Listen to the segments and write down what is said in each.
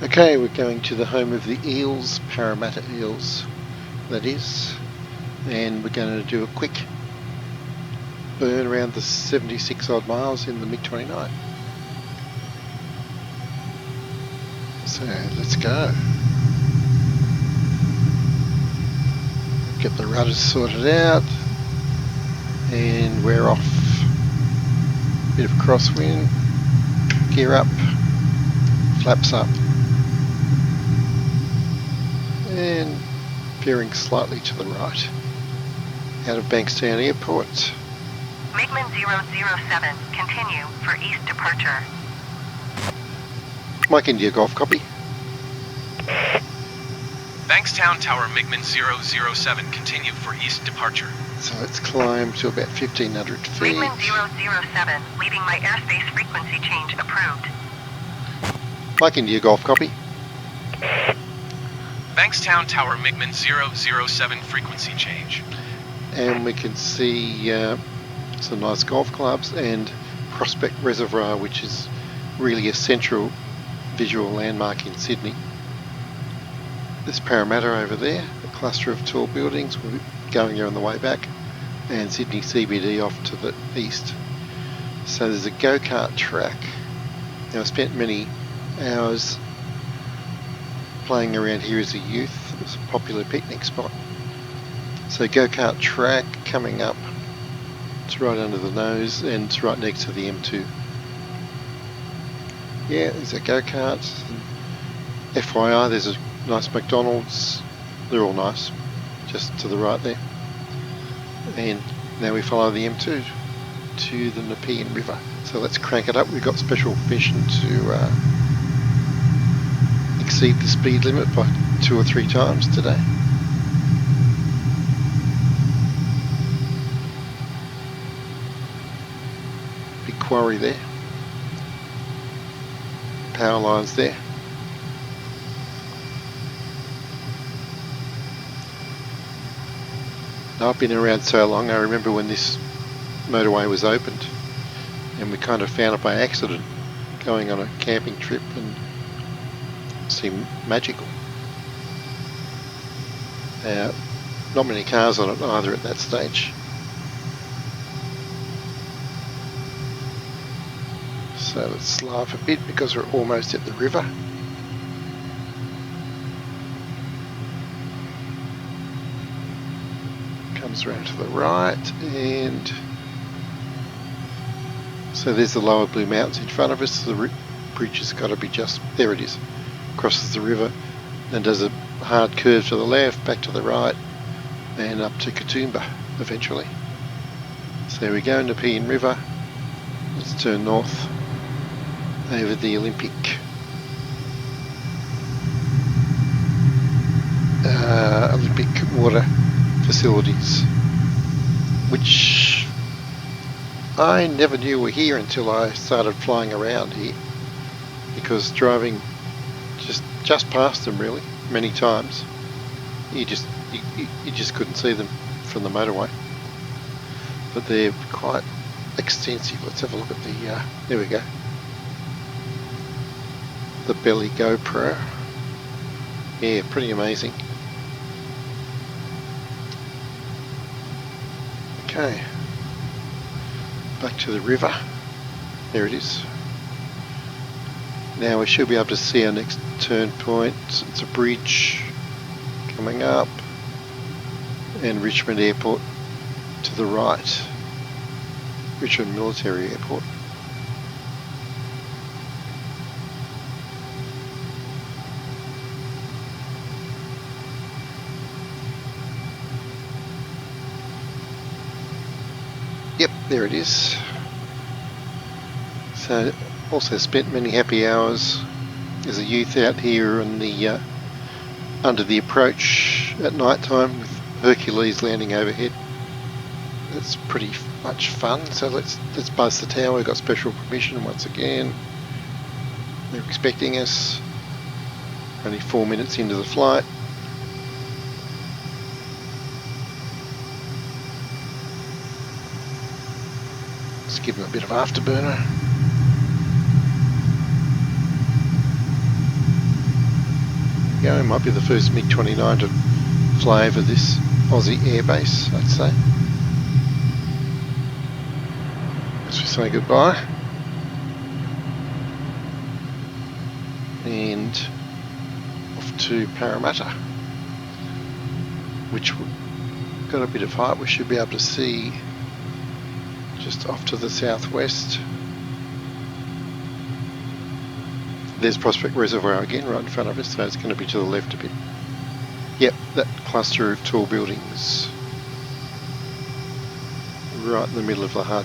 Okay, we're going to the home of the Eels, Parramatta Eels, that is, and we're going to do a quick burn around the 76 odd miles in the MiG-29. So let's go. Get the rudders sorted out, and we're off. Bit of crosswind, gear up, flaps up, and veering slightly to the right, out of Bankstown Airport. MiGMan's 007, continue for east departure. Mike India Golf, copy. Bankstown Tower MiGMan's 007, continue for east departure. So let's climb to about 1,500 feet. MiGMan's 007, leaving my airspace frequency change approved. Mike India Golf, copy. Bankstown Tower MiGMan's 007, frequency change. And we can see some nice golf clubs and Prospect Reservoir, which is really a central visual landmark in Sydney. There's Parramatta over there, a cluster of tall buildings. We'll be going there on the way back, and Sydney CBD off to the east. So there's a go-kart track. Now, I spent many hours playing around here as a youth. It was a popular picnic spot. So go-kart track coming up. It's right under the nose, and it's right next to the M2. Yeah, there's a go-kart. FYI, there's a nice McDonald's. They're all nice, just to the right there. And now we follow the M2 to the Nepean River. So let's crank it up. We've got special permission to exceed the speed limit by 2 or 3 times today. Big quarry there. Power lines there. Now, I've been around so long, I remember when this motorway was opened, and we kind of found it by accident going on a camping trip, and it seemed magical. Not many cars on it either at that stage. So let's slow up a bit because we're almost at the river. Comes around to the right, and so there's the lower Blue Mountains in front of us. The bridge has got to be just, there it is, crosses the river and does a hard curve to the left, back to the right, and up to Katoomba eventually. So there we go, Nepean River. Let's turn north over the Olympic water facilities, which I never knew were here until I started flying around here, because driving just past them really many times, you just couldn't see them from the motorway, but they're quite extensive. Let's have a look at the there we go, the belly GoPro. Yeah, pretty amazing. Okay, back to the river. There it is. Now we should be able to see our next turn point. It's a bridge coming up, and Richmond Airport to the right. Richmond Military Airport. Yep, there it is. So, also spent many happy hours as a youth out here on the under the approach at night time with Hercules landing overhead. It's pretty much fun. So let's buzz the tower. We've got special permission once again. They're expecting us. Only 4 minutes into the flight. Let's give them a bit of afterburner. go. It might be the first MiG-29 to fly over this Aussie airbase, I'd say. As we say goodbye. And off to Parramatta, which got a bit of height. We should be able to see just off to the southwest. There's Prospect Reservoir again right in front of us, so it's going to be to the left a bit. Yep, that cluster of tall buildings right in the middle of the HUD.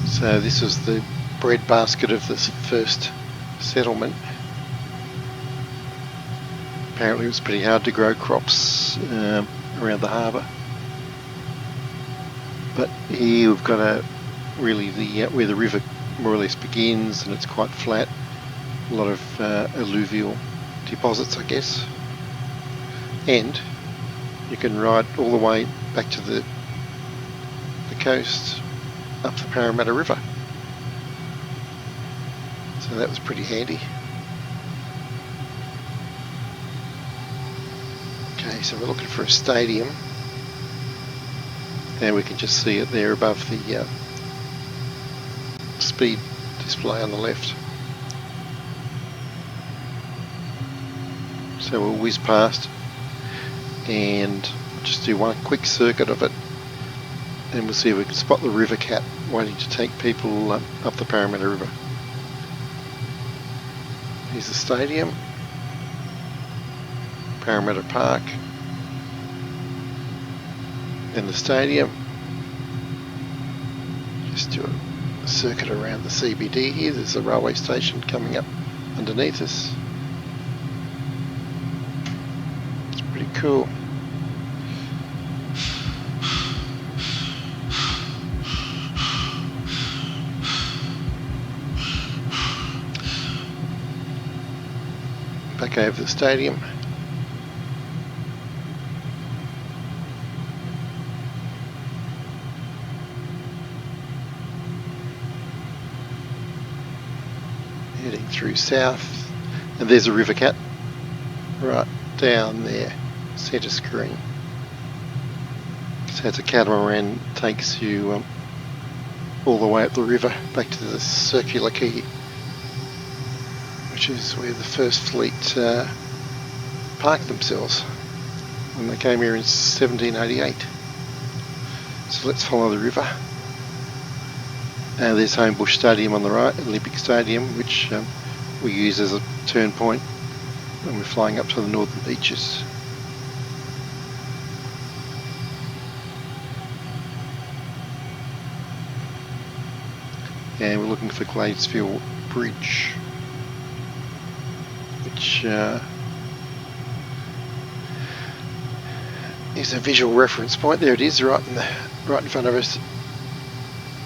So this is the breadbasket of this first settlement. Apparently it was pretty hard to grow crops around the harbour. But here we've got really where the river more or less begins, and it's quite flat. A lot of alluvial deposits, I guess. And you can ride all the way back to the coast up the Parramatta River. So that was pretty handy. Okay, so we're looking for a stadium. And we can just see it there above the speed display on the left. So we'll whiz past and just do one quick circuit of it, and we'll see if we can spot the river cat waiting to take people up the Parramatta River. Here's the stadium, Parramatta Park, and the stadium. Just do a circuit around the CBD here. There's a railway station coming up underneath us. It's pretty cool. Back over the stadium. Heading through south, and there's a river cat right down there, centre screen. So it's a catamaran, takes you all the way up the river back to the circular quay, which is where the first fleet parked themselves when they came here in 1788. So let's follow the river. There's Homebush Stadium on the right, Olympic Stadium, which we use as a turn point when we're flying up to the northern beaches. And we're looking for Gladesville Bridge, which is a visual reference point. There it is, right in front of us,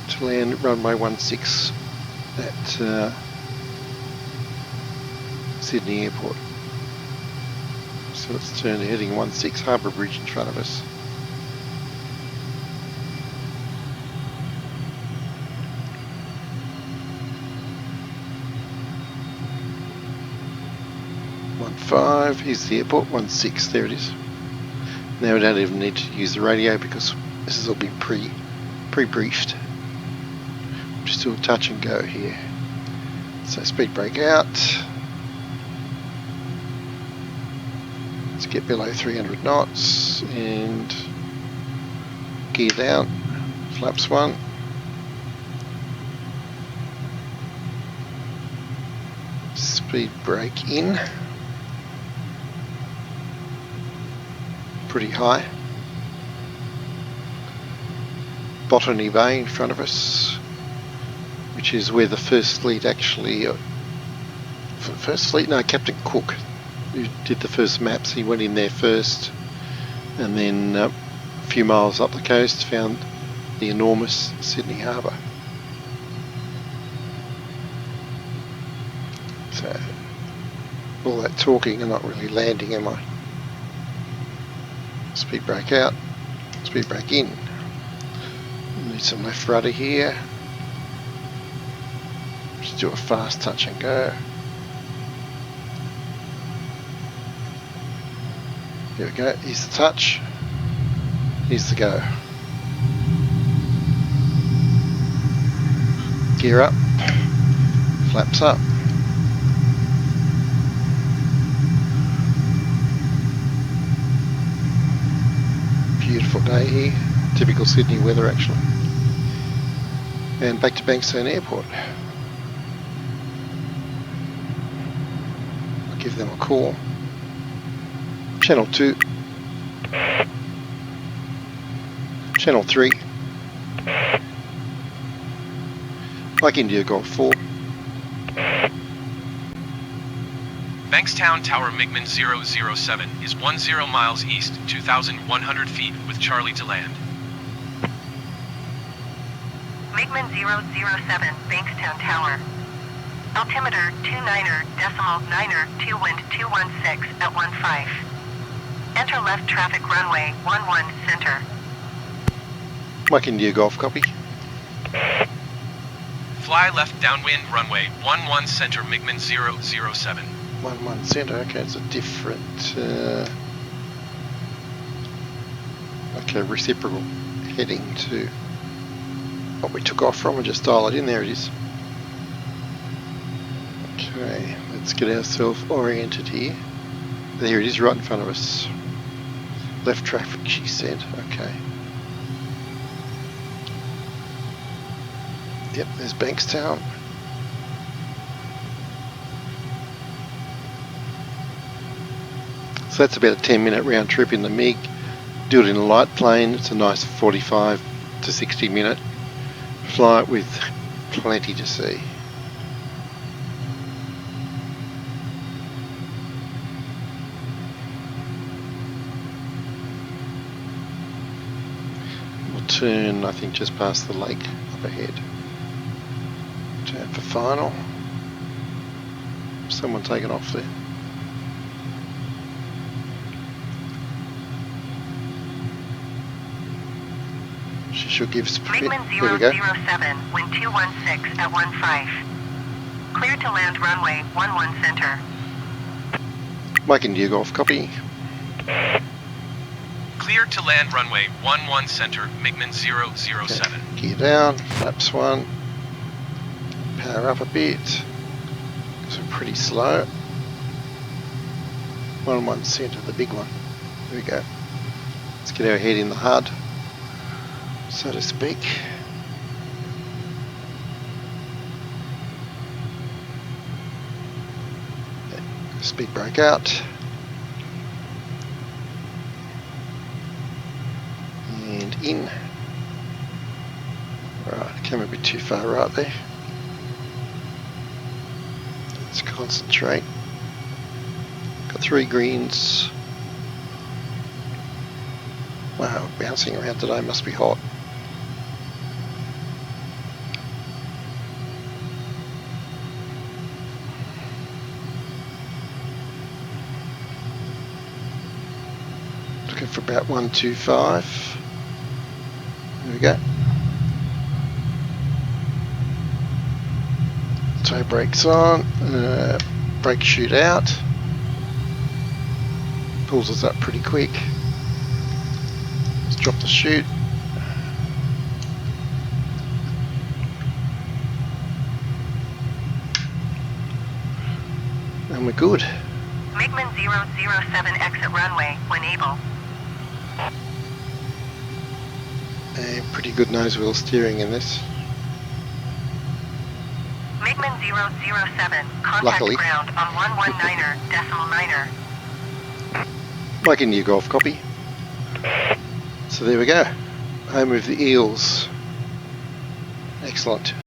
to land runway 16 at Sydney Airport. So let's turn to heading 16, Harbour Bridge in front of us. Here's the airport, 16, there it is. Now we don't even need to use the radio because this has all been pre-briefed. Just do a touch and go here. So speed brake out. Let's get below 300 knots and gear down, flaps 1. Speed brake in. Pretty high. Botany Bay in front of us, which is where the first fleet actually, Captain Cook, who did the first maps, he went in there first, and then a few miles up the coast found the enormous Sydney Harbour. So all that talking and not really landing, am I? Speed brake out, speed brake in. Need some left rudder here. Just do a fast touch and go. Here we go, here's the touch, here's the go. Gear up, flaps up. Beautiful day here, typical Sydney weather actually. And back to Bankstown Airport. I'll give them a call. Channel 2. Channel 3. Like India Golf 4. Bankstown Tower MiGMan's 007 is 10 miles east, 2,100 feet with Charlie to land. MiGMan's 007, Bankstown Tower. Altimeter 29.9er, 2 wind 216 at 15. Enter left traffic runway 11 center. Like India Golf copy. Fly left downwind runway 11 center MiGMan's 007. 11 center, okay, it's a different okay, reciprocal heading to what we took off from and just dial it in. There it is. Okay, let's get ourselves oriented here. There it is, right in front of us. Left traffic, she said. Okay. Yep, there's Bankstown. So that's about a 10-minute round trip in the MiG. Do it in a light plane. It's a nice 45 to 60-minute flight with plenty to see. We'll turn, I think, just past the lake up ahead. Turn for final. Someone taken off there. She should give us MiGMan's There we go. 007, wind 216 at 15. Clear to land runway 11 center. Mike India Golf copy. Clear to land runway 11 center MiGMan's 007. Okay. Gear down, flaps 1. Power up a bit, because we're pretty slow. 11 center, the big one. There we go. Let's get our head in the HUD, so to speak. Speed brake out. And in. Right, came a bit too far right there. Let's concentrate. Got 3 greens. Wow, bouncing around today must be hot. Looking for about 125. There we go. Toe brakes on, brake chute out, pulls us up pretty quick. Let's drop the chute. And we're good. MiGMan's 007 exit runway when able. And pretty good nose wheel steering in this. MiGMan's 007, contact Luckily. ground on 119er, decimal 9er. Like India Golf copy. So there we go. Home of the Eels. Excellent.